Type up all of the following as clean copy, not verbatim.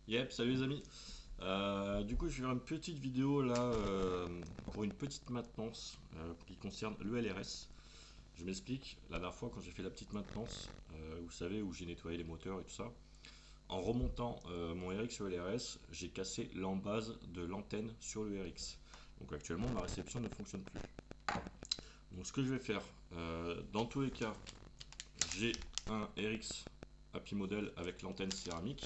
Yep, salut les amis. Du coup, je vais faire une petite vidéo là pour une petite maintenance qui concerne le LRS. Je m'explique. La dernière fois, quand j'ai fait la petite maintenance, vous savez, où j'ai nettoyé les moteurs et tout ça, en remontant mon RX sur le LRS, j'ai cassé l'embase de l'antenne sur le RX. Donc actuellement, ma réception ne fonctionne plus. Donc, ce que je vais faire, dans tous les cas, j'ai un RX Happy Model avec l'antenne céramique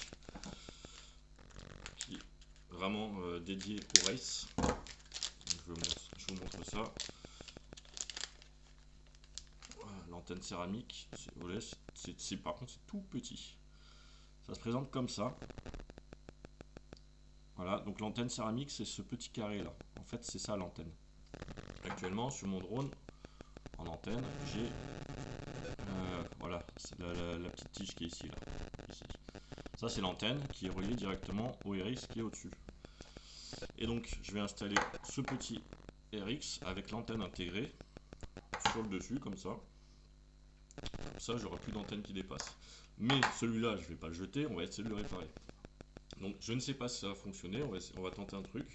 qui est vraiment dédié au race. Je vous montre ça. Voilà, l'antenne céramique, par contre c'est tout petit. Ça se présente comme ça. Voilà, donc l'antenne céramique c'est ce petit carré là. En fait c'est ça l'antenne. Actuellement sur mon drone en antenne j'ai voilà, c'est la petite tige qui est ici là. Ici. Ça c'est l'antenne qui est reliée directement au RX qui est au-dessus. Et donc je vais installer ce petit RX avec l'antenne intégrée sur le dessus comme ça. Comme ça, j'aurai plus d'antenne qui dépasse. Mais celui-là, je ne vais pas le jeter, on va essayer de le réparer. Donc, je ne sais pas si ça va fonctionner, on va tenter un truc.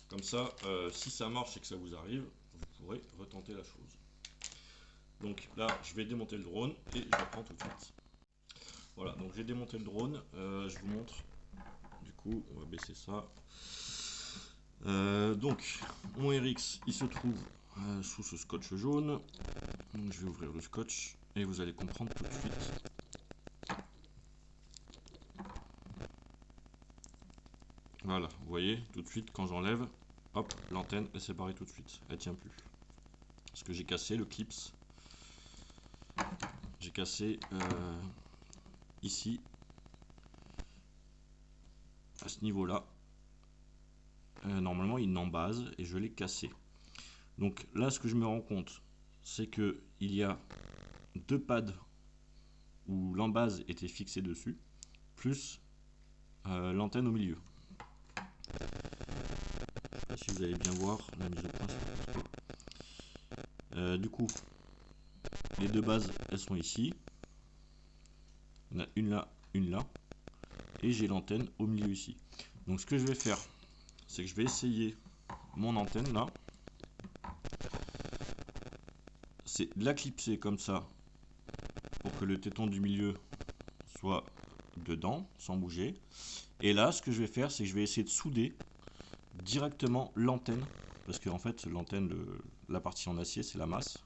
Comme ça, si ça marche et que ça vous arrive, vous pourrez retenter la chose. Donc là, je vais démonter le drone et je reprends tout de suite. Voilà, donc j'ai démonté le drone, je vous montre. Du coup, on va baisser ça. Donc, mon RX, il se trouve sous ce scotch jaune. Je vais ouvrir le scotch et vous allez comprendre tout de suite. Voilà, vous voyez, tout de suite, quand j'enlève, hop, l'antenne est séparée tout de suite. Elle tient plus. Parce que j'ai cassé le clips. J'ai cassé ici, à ce niveau-là. Normalement, il n'embase et je l'ai cassé. Donc là, ce que je me rends compte, c'est que il y a deux pads où l'embase était fixée dessus, plus l'antenne au milieu. Je sais pas si vous allez bien voir la mise au point. Du coup, les deux bases, elles sont ici. Il y en a une là. Et j'ai l'antenne au milieu ici. Donc ce que je vais faire, c'est que je vais essayer mon antenne là. C'est de la clipser comme ça pour que le téton du milieu soit dedans sans bouger. Et là, ce que je vais faire, c'est que je vais essayer de souder directement l'antenne. Parce qu'en fait, l'antenne, la partie en acier, c'est la masse.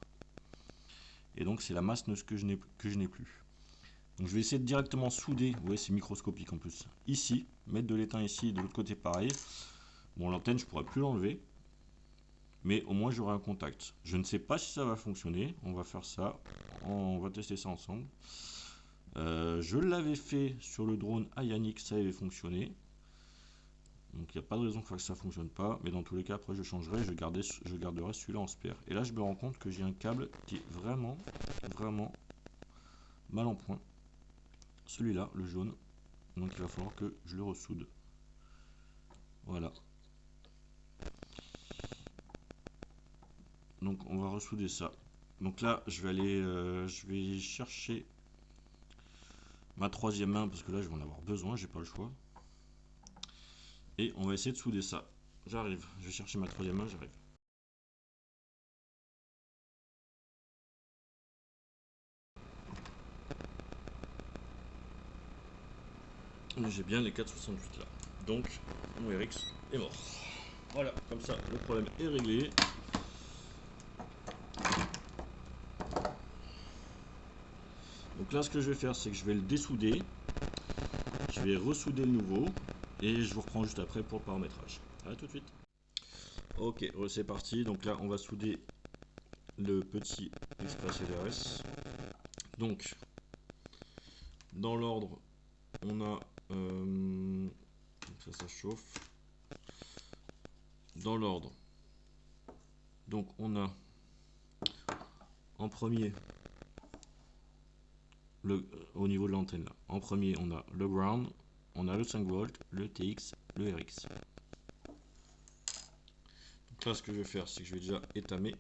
Et donc c'est la masse que je n'ai plus. Donc je vais essayer de directement souder, vous voyez c'est microscopique en plus, ici, mettre de l'étain ici, de l'autre côté pareil. Bon l'antenne je pourrais plus l'enlever, mais au moins j'aurai un contact. Je ne sais pas si ça va fonctionner, on va faire ça, on va tester ça ensemble. Je l'avais fait sur le drone à Yannick, ça avait fonctionné. Donc il n'y a pas de raison que ça ne fonctionne pas, mais dans tous les cas après je changerai, je garderai celui-là en spare. Et là je me rends compte que j'ai un câble qui est vraiment mal en point. Celui-là, le jaune, donc il va falloir que je le ressoude. Voilà. Donc on va ressouder ça. Donc là je vais aller je vais chercher ma troisième main parce que là je vais en avoir besoin, j'ai pas le choix. Et on va essayer de souder ça. J'arrive, je vais chercher ma troisième main, j'arrive. J'ai bien les 4,68 là. Donc mon RX est mort. Voilà, comme ça le problème est réglé. Donc là ce que je vais faire c'est que je vais le dessouder. Je vais ressouder le nouveau. Et je vous reprends juste après pour le paramétrage. A tout de suite. Ok, c'est parti. Donc là on va souder le petit Express LRS. Donc dans l'ordre on a ça chauffe dans l'ordre, donc on a en premier au niveau de l'antenne là. En premier on a le ground, on a le 5 volts, le TX, le RX. Donc là ce que je vais faire c'est que je vais déjà étamer.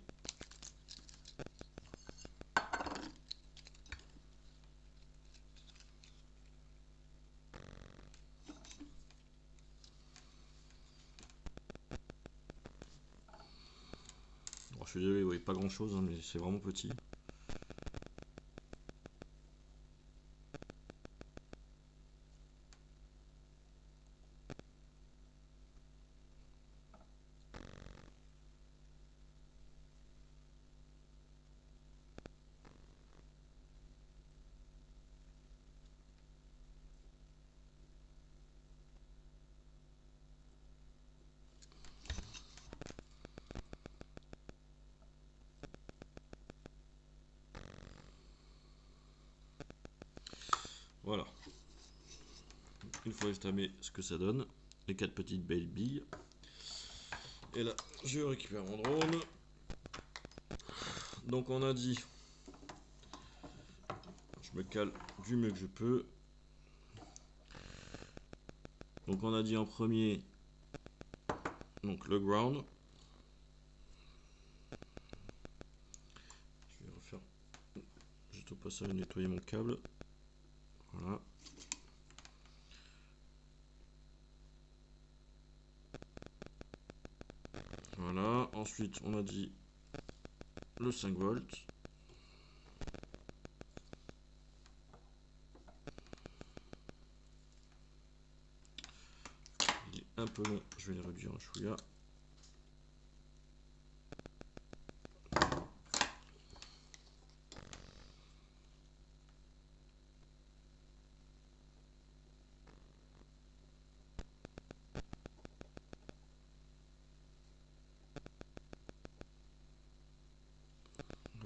suis désolé, vous voyez pas grand chose, hein, mais c'est vraiment petit. Voilà. Une fois estamé, ce que ça donne, les 4 petites belles billes. Et là, je récupère mon drone. Donc on a dit, je me cale du mieux que je peux. Donc on a dit en premier, donc le ground. Je vais refaire, juste au passage nettoyer mon câble. Voilà. Voilà, ensuite on a dit le 5 volts. Il est un peu long, je vais le réduire un chouïa.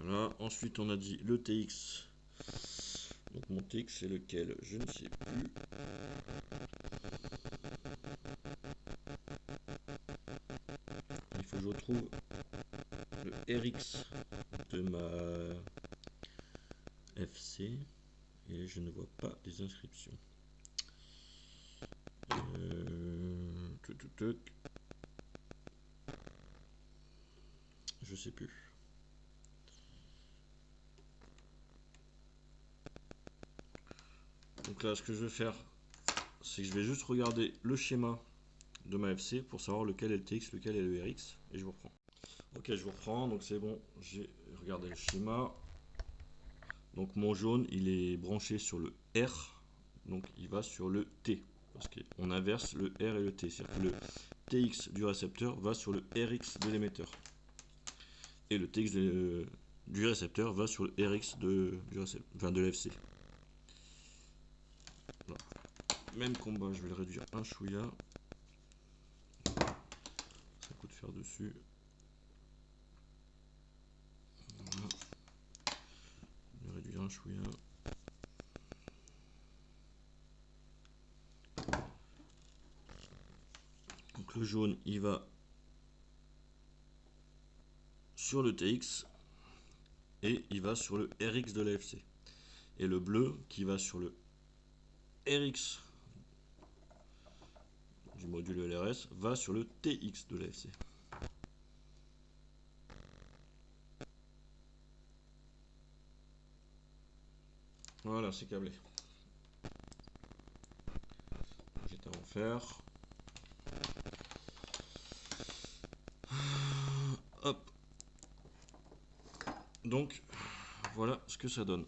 Voilà, ensuite on a dit le TX. Donc mon TX c'est lequel? Je ne sais plus. Il faut que je retrouve le RX de ma FC et je ne vois pas les inscriptions. Je sais plus. Donc là, ce que je vais faire, c'est que je vais juste regarder le schéma de ma FC pour savoir lequel est le TX, lequel est le RX, et je vous reprends. Ok, je vous reprends, donc c'est bon, j'ai regardé le schéma. Donc mon jaune, il est branché sur le R, donc il va sur le T, parce qu'on inverse le R et le T, c'est-à-dire que le TX du récepteur va sur le RX de l'émetteur. Et le TX du récepteur va sur le RX de l'FC. Voilà. Même combat, je vais le réduire un chouïa. Ça coûte faire dessus. Voilà. Je vais réduire un chouïa. Donc le jaune, il va sur le TX et il va sur le RX de l'AFC. Et le bleu qui va sur le RX du module LRS va sur le TX de l'AFC. Voilà, c'est câblé. J'étais à en faire. Hop. Donc, voilà ce que ça donne.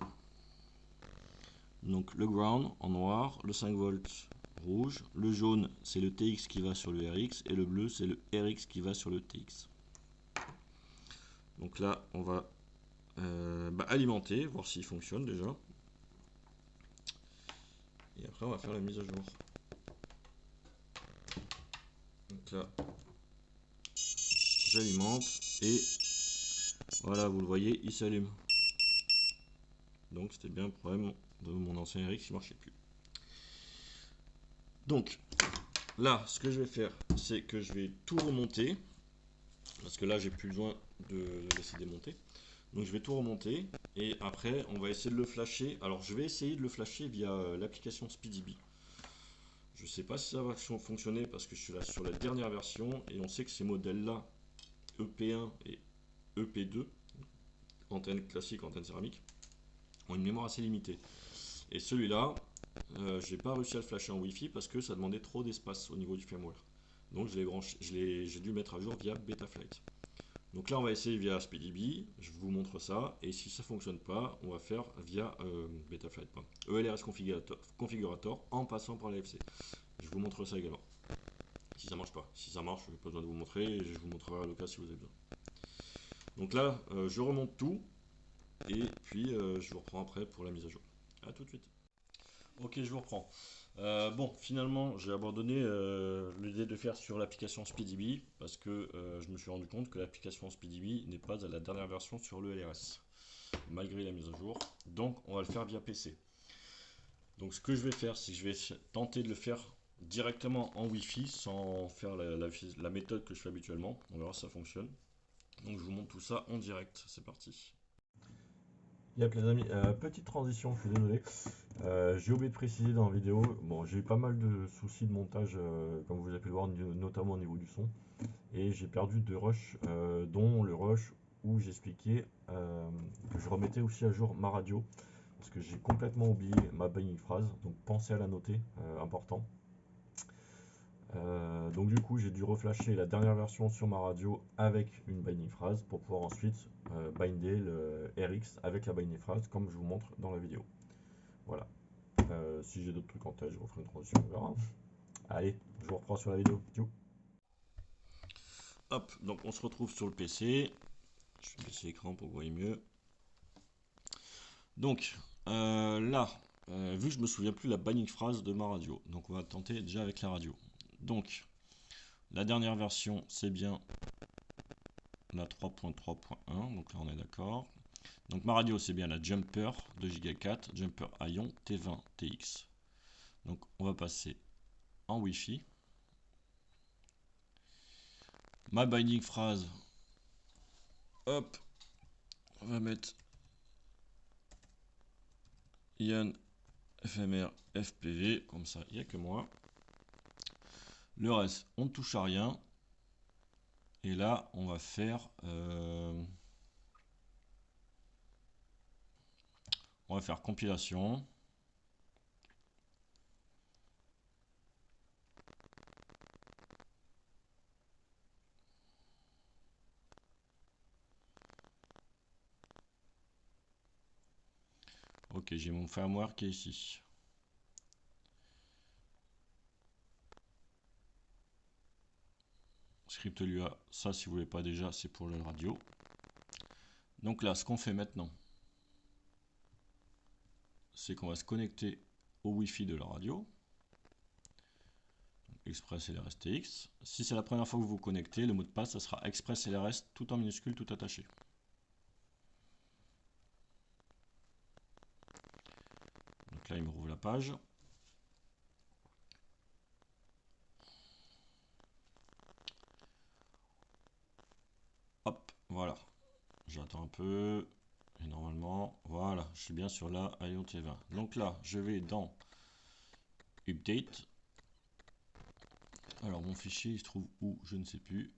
Donc le ground en noir, le 5 volts rouge, le jaune c'est le TX qui va sur le RX et le bleu c'est le RX qui va sur le TX. Donc là on va alimenter, voir s'il fonctionne déjà. Et après on va faire la mise à jour. Donc là j'alimente et voilà, vous le voyez, il s'allume. Donc c'était bien le problème de mon ancien RX qui ne marchait plus. Donc là, ce que je vais faire, c'est que je vais tout remonter. Parce que là, j'ai plus besoin de laisser démonter. Donc je vais tout remonter. Et après, on va essayer de le flasher. Alors je vais essayer de le flasher via l'application SpeedyBee. Je ne sais pas si ça va fonctionner parce que je suis là sur la dernière version. Et on sait que ces modèles-là, EP1 et EP2, antenne classique, antenne céramique, ont une mémoire assez limitée. Et celui-là, j'ai pas réussi à le flasher en Wi-Fi parce que ça demandait trop d'espace au niveau du firmware. Donc j'ai dû mettre à jour via Betaflight. Donc là, on va essayer via SpeedyBee, je vous montre ça, et si ça ne fonctionne pas, on va faire via Betaflight, ELRS configurator en passant par l'AFC. Je vous montre ça également. Si ça marche pas. Si ça marche, je n'ai pas besoin de vous montrer, et je vous montrerai à l'occasion si vous avez besoin. Donc là, je remonte tout, et puis je vous reprends après pour la mise à jour. A tout de suite. Ok, je vous reprends. Bon, finalement, j'ai abandonné l'idée de faire sur l'application SpeedyBee parce que je me suis rendu compte que l'application SpeedyBee n'est pas à la dernière version sur le LRS, malgré la mise à jour. Donc, on va le faire via PC. Donc, ce que je vais faire, c'est que je vais tenter de le faire directement en Wi-Fi sans faire la méthode que je fais habituellement. On verra si ça fonctionne. Donc, je vous montre tout ça en direct. C'est parti. Yep les amis, petite transition, je suis désolé. J'ai oublié de préciser dans la vidéo, bon j'ai eu pas mal de soucis de montage comme vous avez pu le voir notamment au niveau du son. Et j'ai perdu 2 rushs, dont le rush où j'expliquais que je remettais aussi à jour ma radio. Parce que j'ai complètement oublié ma binding phrase, donc pensez à la noter, important. Donc du coup j'ai dû reflasher la dernière version sur ma radio avec une binding phrase pour pouvoir ensuite binder le RX avec la binding phrase comme je vous montre dans la vidéo. Voilà. Si j'ai d'autres trucs en tête, je referai une transition, on verra. Allez, je vous reprends sur la vidéo. Tchou. Hop, donc on se retrouve sur le PC. Je vais baisser l'écran pour que vous voyez mieux. Donc là, vu que je me souviens plus la binding phrase de ma radio, donc on va tenter déjà avec la radio. Donc la dernière version c'est bien la 3.3.1, donc là on est d'accord. Donc ma radio c'est bien la Jumper 2 Go 4, Jumper Ion T20 TX. Donc on va passer en Wi-Fi. Ma binding phrase, hop, on va mettre Ian FMR FPV, comme ça il n'y a que moi. Le reste on ne touche à rien. Et là on va faire compilation. Ok, j'ai mon firmware qui est ici. Script LUA, ça si vous ne voulez pas déjà, c'est pour le radio. Donc là, ce qu'on fait maintenant, c'est qu'on va se connecter au Wi-Fi de la radio. Express LRS TX. Si c'est la première fois que vous vous connectez, le mot de passe, ça sera Express LRS, tout en minuscule, tout attaché. Donc là, il me rouvre la page. Hop, voilà. J'attends un peu. Et normalement, voilà, je suis bien sur la Ion T20. Donc là, je vais dans Update. Alors, mon fichier, il se trouve où? Je ne sais plus.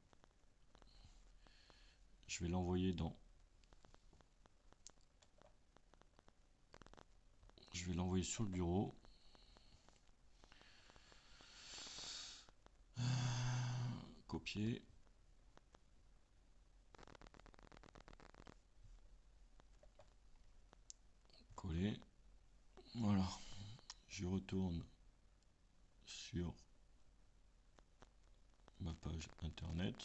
Je vais l'envoyer dans... Je vais l'envoyer sur le bureau. Copier. Coller. Voilà. Je retourne sur ma page internet.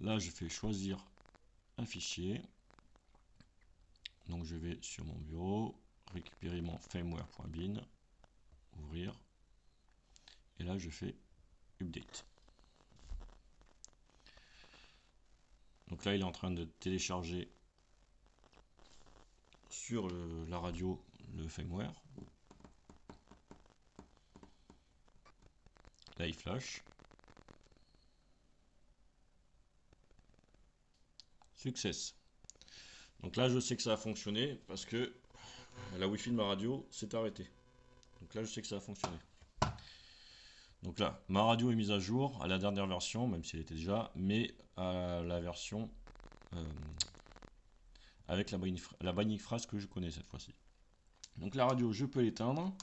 Là, je fais choisir un fichier. Donc, je vais sur mon bureau, récupérer mon firmware.bin, ouvrir. Et là, je fais update. Donc là, il est en train de télécharger sur la radio le firmware. Là, il flash. Success. Donc là, je sais que ça a fonctionné parce que la Wi-Fi de ma radio s'est arrêtée. Donc là, je sais que ça a fonctionné. Donc là, ma radio est mise à jour à la dernière version, même si elle était déjà, mais à la version avec la binding phrase que je connais cette fois-ci. Donc la radio, je peux l'éteindre.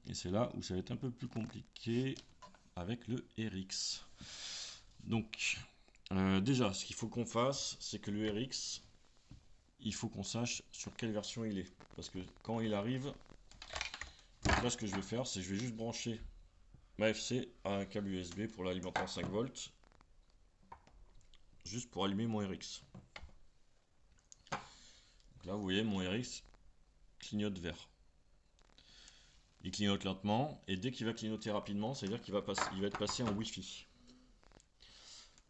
Et c'est là où ça va être un peu plus compliqué avec le RX. Donc, Déjà, ce qu'il faut qu'on fasse, c'est que le RX, il faut qu'on sache sur quelle version il est. Parce que quand il arrive, donc là ce que je vais faire, c'est que je vais juste brancher ma FC à un câble USB pour l'alimenter en 5 volts, juste pour allumer mon RX. Donc là, vous voyez, mon RX clignote vert. Il clignote lentement, et dès qu'il va clignoter rapidement, ça veut dire qu'il va être passé en Wi-Fi.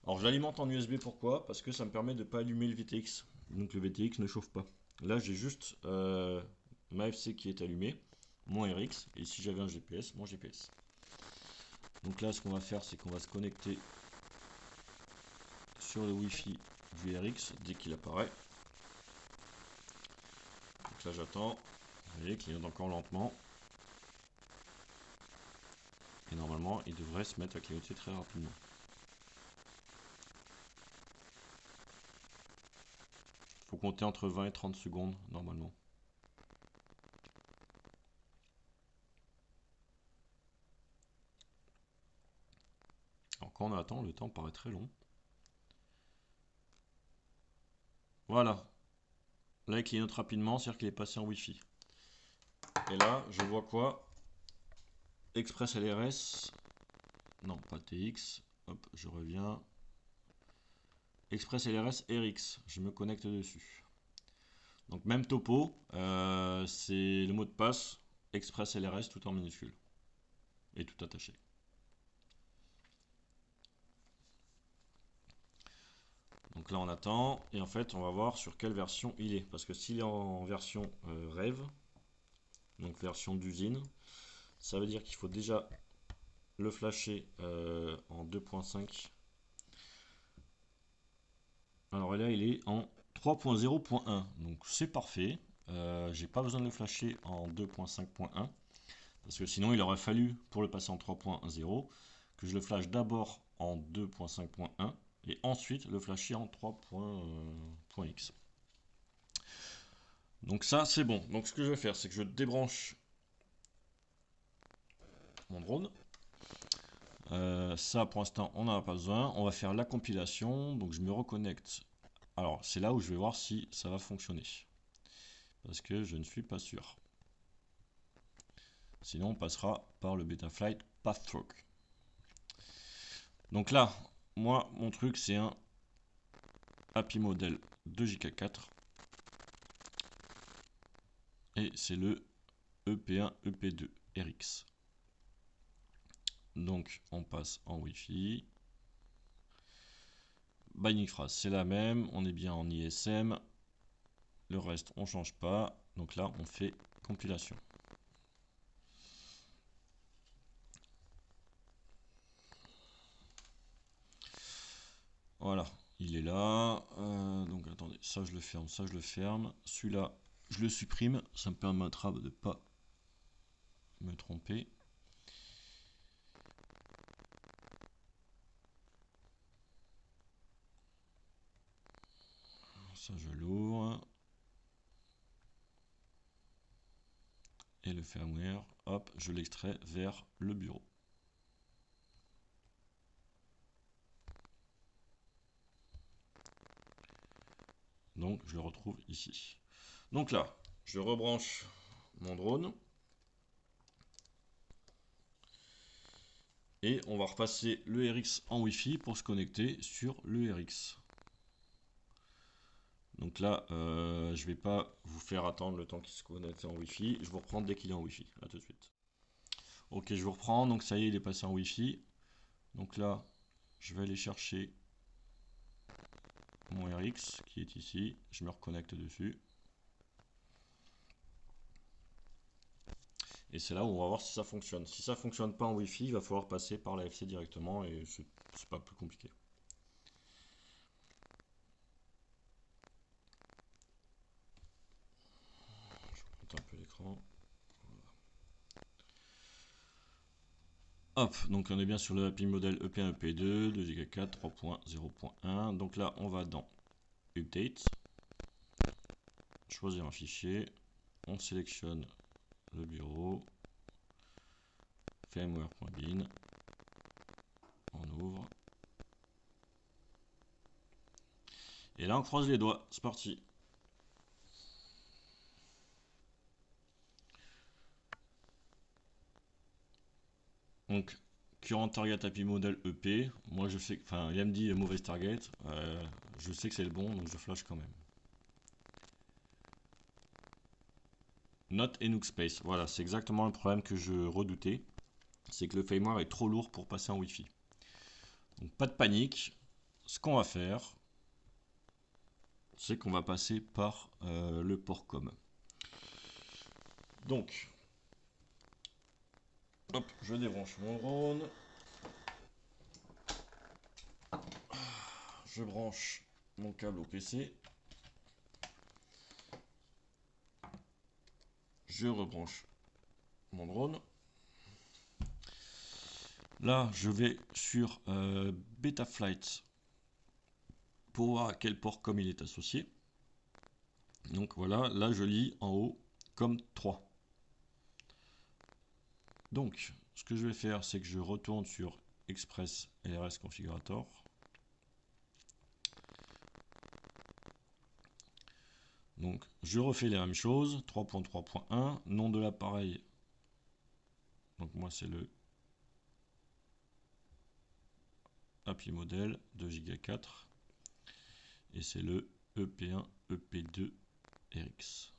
Alors je l'alimente en USB, pourquoi? Parce que ça me permet de ne pas allumer le VTX. Donc le VTX ne chauffe pas. Là j'ai juste ma FC qui est allumée, mon RX, et si j'avais un GPS, mon GPS. Donc là ce qu'on va faire, c'est qu'on va se connecter sur le Wi-Fi du RX dès qu'il apparaît. Donc là j'attends, vous voyez qu'il clignote encore lentement. Et normalement il devrait se mettre à clignoter très rapidement. Il faut compter entre 20 et 30 secondes normalement. Alors quand on attend, le temps paraît très long. Voilà. Là il clignote rapidement, c'est-à-dire qu'il est passé en Wi-Fi. Et là, je vois quoi? Express LRS. Non, pas TX. Hop, je reviens. Express LRS RX. Je me connecte dessus. Donc même topo, c'est le mot de passe Express LRS tout en minuscule. Et tout attaché. Donc là on attend, et en fait on va voir sur quelle version il est. Parce que s'il est en version rêve, donc version d'usine, ça veut dire qu'il faut déjà le flasher en 2.5. Alors là il est en 3.0.1, donc c'est parfait. J'ai pas besoin de le flasher en 2.5.1 parce que sinon il aurait fallu, pour le passer en 3.0, que je le flash d'abord en 2.5.1 et ensuite le flasher en 3.x. Donc ça c'est bon. Donc ce que je vais faire, c'est que je débranche mon drone. Ça pour l'instant on n'en a pas besoin. On va faire la compilation. Donc je me reconnecte. Alors c'est là où je vais voir si ça va fonctionner. Parce que je ne suis pas sûr. Sinon, on passera par le Betaflight Pathstroke. Donc là, moi, mon truc, c'est un Happy Model 2JK4. Et c'est le EP1 EP2 RX. Donc, on passe en Wi-Fi. Binding phrase, c'est la même. On est bien en ISM. Le reste, on ne change pas. Donc là, on fait compilation. Voilà, il est là. Donc attendez, ça je le ferme, ça je le ferme. Celui-là, je le supprime. Ça me permettra de ne pas me tromper. Ça je l'ouvre. Et le firmware, hop, je l'extrais vers le bureau. Donc je le retrouve ici. Donc là, je rebranche mon drone. Et on va repasser le RX en Wi-Fi pour se connecter sur le RX. Donc là, je ne vais pas vous faire attendre le temps qu'il se connecte en Wi-Fi. Je vous reprends dès qu'il est en Wi-Fi. A tout de suite. Ok, je vous reprends. Donc ça y est, il est passé en Wi-Fi. Donc là, je vais aller chercher mon RX qui est ici. Je me reconnecte dessus. Et c'est là où on va voir si ça fonctionne. Si ça fonctionne pas en Wi-Fi, il va falloir passer par la FC directement et c'est pas plus compliqué. Je monte un peu l'écran. Hop, donc on est bien sur le Happy Model EP1 EP2, 2Go4, 3.0.1. Donc là, on va dans Update, choisir un fichier, on sélectionne le bureau, firmware.bin, on ouvre. Et là, on croise les doigts. C'est parti. Donc, current target API model EP. Moi, je sais, enfin, il me dit mauvaise target. Je sais que c'est le bon, donc je flash quand même. Not Enough Space. Voilà, c'est exactement le problème que je redoutais. C'est que le firmware est trop lourd pour passer en Wi-Fi. Donc, pas de panique. Ce qu'on va faire, c'est qu'on va passer par le port com. Donc, hop, je débranche mon drone. Je branche mon câble au PC. Je rebranche mon drone. Là, je vais sur Betaflight pour voir à quel port com il est associé. Donc voilà, là je lis en haut comme 3. Donc, ce que je vais faire, c'est que je retourne sur Express LRS Configurator. Donc, je refais les mêmes choses. 3.3.1, nom de l'appareil. Donc moi, c'est le appli modèle 2 Go 4. Et c'est le EP1, EP2 RX.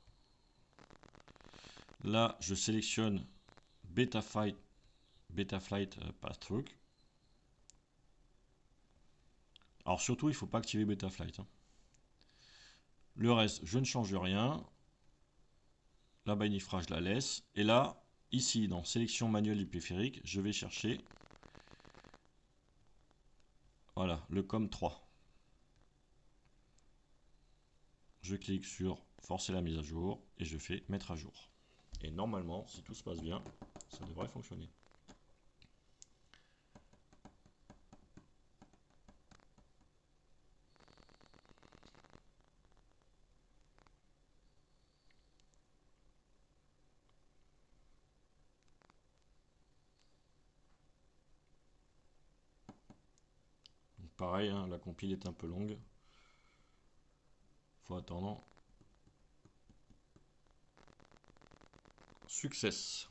Là, je sélectionne Betaflight Passthrough. Alors surtout, il ne faut pas activer Betaflight. Le reste, je ne change rien. La binding je la laisse. Et là, ici, dans sélection manuelle du périphérique, je vais chercher voilà, le COM3. Je clique sur forcer la mise à jour et je fais mettre à jour. Et normalement, si tout se passe bien, ça devrait fonctionner. Donc pareil, hein, la compile est un peu longue. Faut attendre. Success.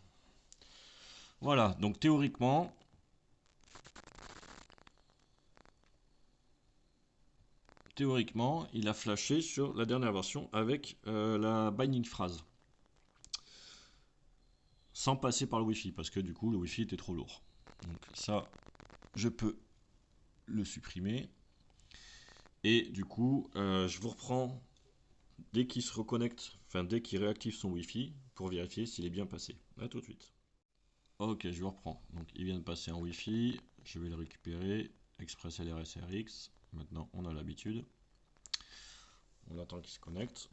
Voilà, donc théoriquement, il a flashé sur la dernière version avec la binding phrase. Sans passer par le Wi-Fi, parce que du coup, le Wi-Fi était trop lourd. Donc ça, je peux le supprimer. Et du coup, je vous reprends dès qu'il se reconnecte, enfin dès qu'il réactive son Wi-Fi, pour vérifier s'il est bien passé. A tout de suite. Ok, je vous reprends. Donc il vient de passer en Wi-Fi. Je vais le récupérer. Express LRS RX. Maintenant, on a l'habitude. On attend qu'il se connecte.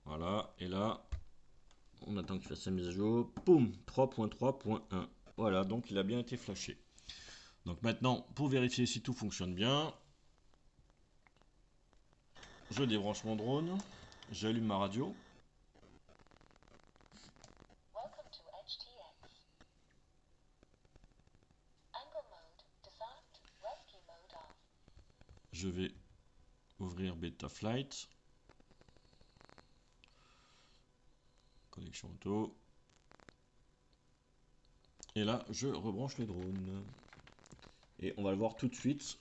Voilà, et là, on attend qu'il fasse sa mise à jour. Boum, 3.3.1. Voilà, donc il a bien été flashé. Donc maintenant, pour vérifier si tout fonctionne bien, je débranche mon drone, j'allume ma radio. Je vais ouvrir Betaflight. Connexion auto. Et là, je rebranche le drone. Et on va le voir tout de suite.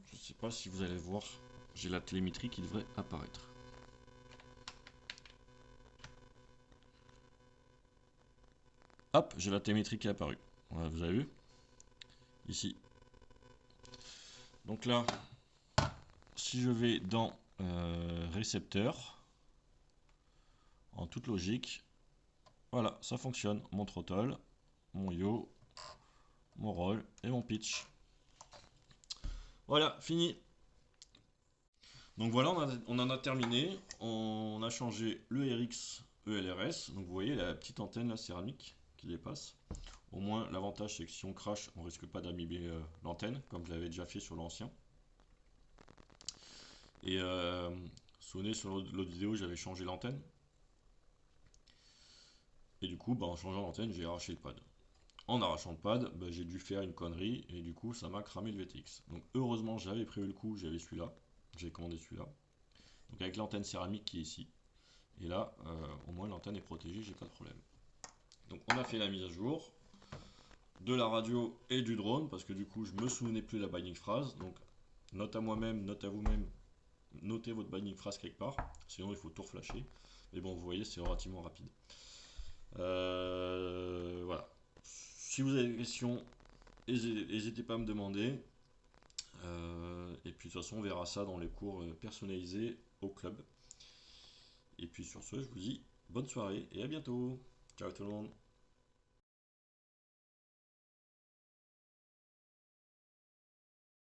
Je ne sais pas si vous allez le voir. J'ai la télémétrie qui devrait apparaître. Hop, j'ai la télémétrie qui est apparue. Voilà, vous avez vu? Ici. Donc là, si je vais dans récepteur, en toute logique, voilà, ça fonctionne. Mon throttle, mon yaw, mon roll et mon pitch. Voilà, fini. Donc voilà, on en a terminé. On a changé le RX ELRS. Donc vous voyez la petite antenne la céramique qui dépasse. Au moins l'avantage c'est que si on crache, on risque pas d'abîmer l'antenne, comme je l'avais déjà fait sur l'ancien. Et souvenez sur l'autre vidéo, j'avais changé l'antenne. Et du coup, bah, en changeant l'antenne, j'ai arraché le pad. En arrachant le pad, bah, j'ai dû faire une connerie et du coup, ça m'a cramé le VTX. Donc heureusement, j'avais prévu le coup, j'avais celui-là. J'ai commandé celui-là. Donc avec l'antenne céramique qui est ici. Et là, au moins l'antenne est protégée, j'ai pas de problème. Donc on a fait la mise à jour de la radio et du drone parce que du coup je me souvenais plus de la binding phrase. Donc note à moi-même, note à vous-même, notez votre binding phrase quelque part, sinon il faut tout reflasher. Mais bon, vous voyez, c'est relativement rapide. Voilà. Si vous avez des questions, n'hésitez pas à me demander. Et puis de toute façon, on verra ça dans les cours personnalisés au club. Et puis sur ce, je vous dis bonne soirée et à bientôt. Ciao tout le monde.